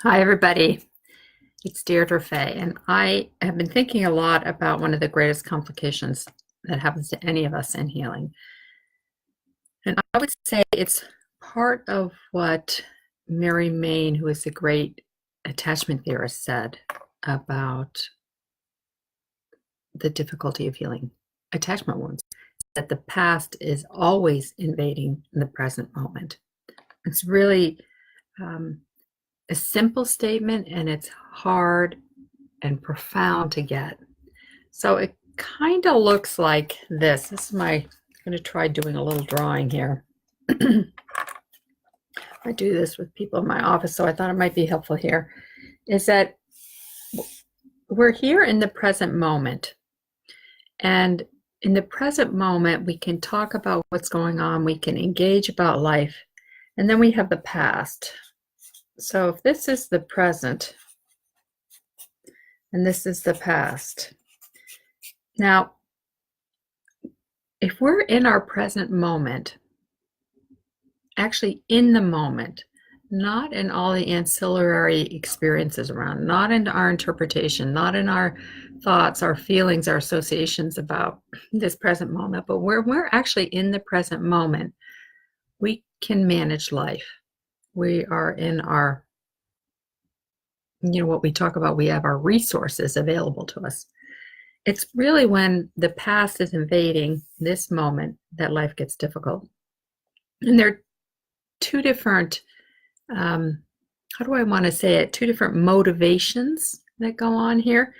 Hi, everybody. It's Deirdre Fay, and I have been thinking a lot about one of the greatest complications that happens to any of us in healing. And I would say it's part of what Mary Main, who is a great attachment theorist, said about the difficulty of healing attachment wounds, that the past is always invading the present moment. It's really a simple statement, and it's hard and profound to get. So it kind of looks like this. I'm going to try doing a little drawing here. I do this with people in my office, so I thought it might be helpful here. Is that we're here in the present moment. And in the present moment, we can talk about what's going on. We can engage about life. And then we have the past. So if this is the present, and this is the past. Now, if we're in our present moment, actually in the moment, not in all the ancillary experiences around, not in our interpretation, not in our thoughts, our feelings, our associations about this present moment, but where we're actually in the present moment, we can manage life. We are in our, what we talk about, we have our resources available to us. It's really when the past is invading this moment that life gets difficult. And there are two different, how do I want to say it? Two different motivations that go on here.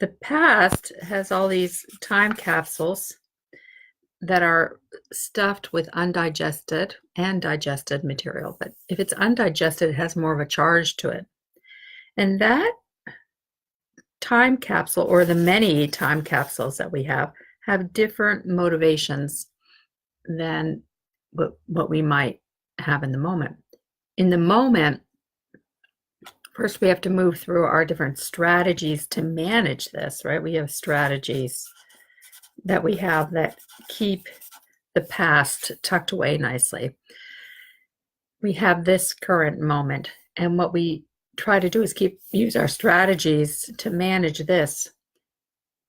The past has all these time capsules that are stuffed with undigested and digested material. But if it's undigested, it has more of a charge to it. And that time capsule, or the many time capsules that we have different motivations than what we might have in the moment. In the moment, first we have to move through our different strategies to manage this, right? We have strategies that we have that keep the past tucked away nicely. We have this current moment, and what we try to do is use our strategies to manage this.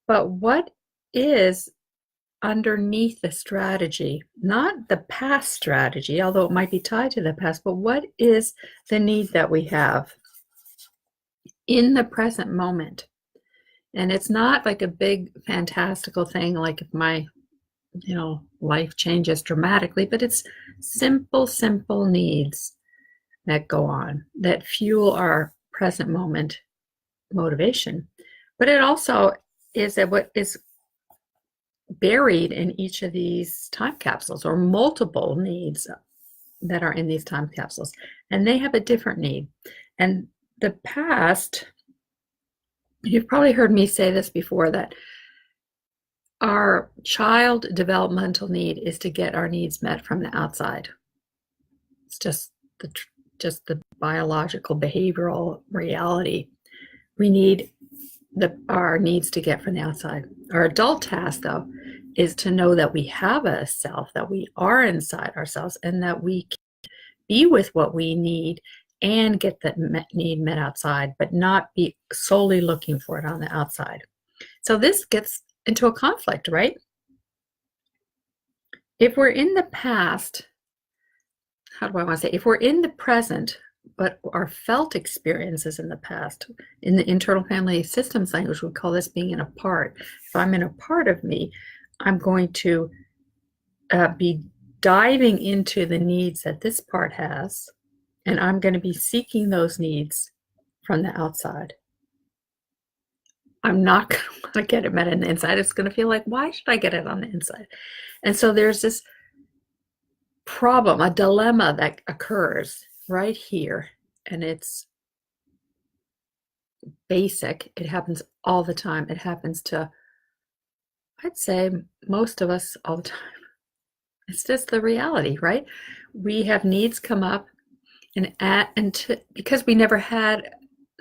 But what is underneath the strategy, not the past strategy, although it might be tied to the past, but what is the need that we have in the present moment? And it's not like a big fantastical thing, like if my life changes dramatically, but it's simple needs that go on, that fuel our present moment motivation. But it also is that what is buried in each of these time capsules, or multiple needs that are in these time capsules, and they have a different need. And the past, you've probably heard me say this before, that our child developmental need is to get our needs met from the outside. It's just the biological behavioral reality. We need our needs to get from the outside. Our adult task, though, is to know that we have a self, that we are inside ourselves, and that we can be with what we need and get that need met outside, but not be solely looking for it on the outside. So this gets into a conflict, right? If we're in the past, how do I want to say, if we're in the present, but our felt experiences in the past, in the internal family systems language, we call this being in a part. If I'm in a part of me, I'm going to be diving into the needs that this part has, and I'm going to be seeking those needs from the outside. I'm not going to want to get it met on the inside. It's going to feel like, why should I get it on the inside? And so there's this problem, a dilemma that occurs right here, and it's basic. It happens all the time. It happens to, I'd say, most of us all the time. It's just the reality, right? We have needs come up, because we never had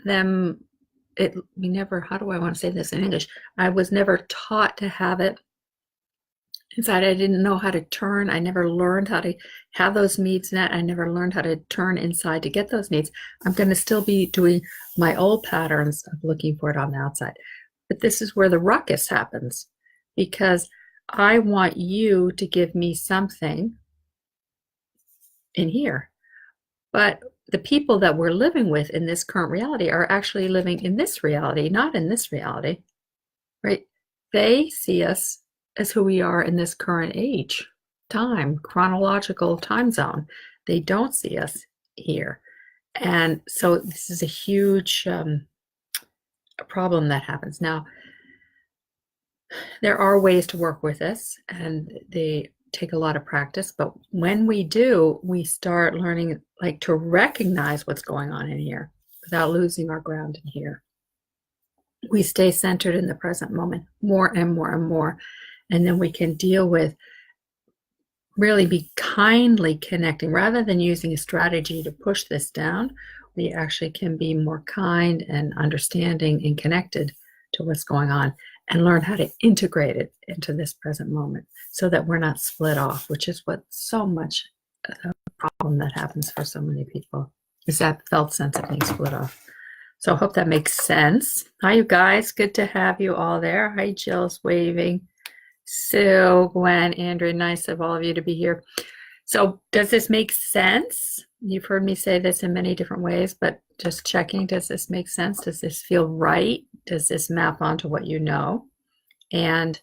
them, we never, how do I want to say this in English? I was never taught to have it inside. I didn't know how to turn. I never learned how to have those needs met. I never learned how to turn inside to get those needs. I'm going to still be doing my old patterns of looking for it on the outside. But this is where the ruckus happens, because I want you to give me something in here. But the people that we're living with in this current reality are actually living in this reality, not in this reality, right? They see us as who we are in this current age, time, chronological time zone. They don't see us here. And so this is a huge problem that happens. Now, there are ways to work with this, and they take a lot of practice, but when we do, we start learning like to recognize what's going on in here without losing our ground in here. We stay centered in the present moment more and more and more, and then we can deal with really be kindly connecting rather than using a strategy to push this down. We actually can be more kind and understanding and connected to what's going on, and learn how to integrate it into this present moment so that we're not split off, which is what so much a problem that happens for so many people, is that felt sense of being split off. So I hope that makes sense. Hi, you guys. Good to have you all there. Hi, Jill's waving. Sue, Gwen, Andrea, nice of all of you to be here. So does this make sense? You've heard me say this in many different ways, but just checking, does this make sense? Does this feel right? Does this map onto what you know? And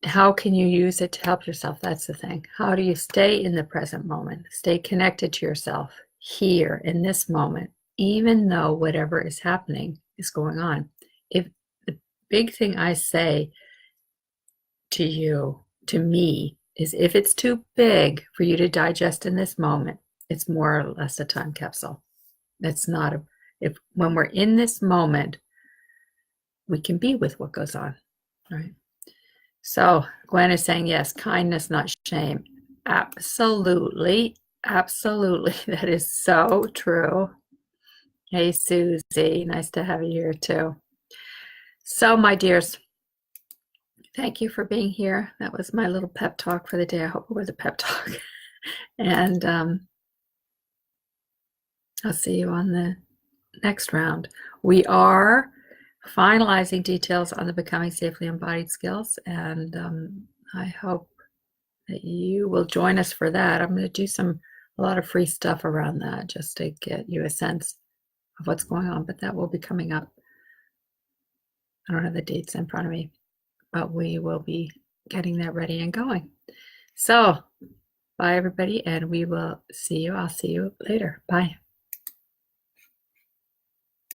how can you use it to help yourself? That's the thing. How do you stay in the present moment? Stay connected to yourself here in this moment, even though whatever is happening is going on. If the big thing I say to you, to me, is if it's too big for you to digest in this moment, it's more or less a time capsule. It's not when we're in this moment, we can be with what goes on, right? So Gwen is saying, yes, kindness, not shame. Absolutely, absolutely. That is so true. Hey, Susie, nice to have you here too. So, my dears, thank you for being here. That was my little pep talk for the day. I hope it was a pep talk. And I'll see you on the next round. We are finalizing details on the Becoming Safely Embodied skills, and I hope that you will join us for that. I'm going to do a lot of free stuff around that just to get you a sense of what's going on, but that will be coming up. I don't have the dates in front of me, but we will be getting that ready and going. So, bye everybody, and we will see you. I'll see you later. Bye.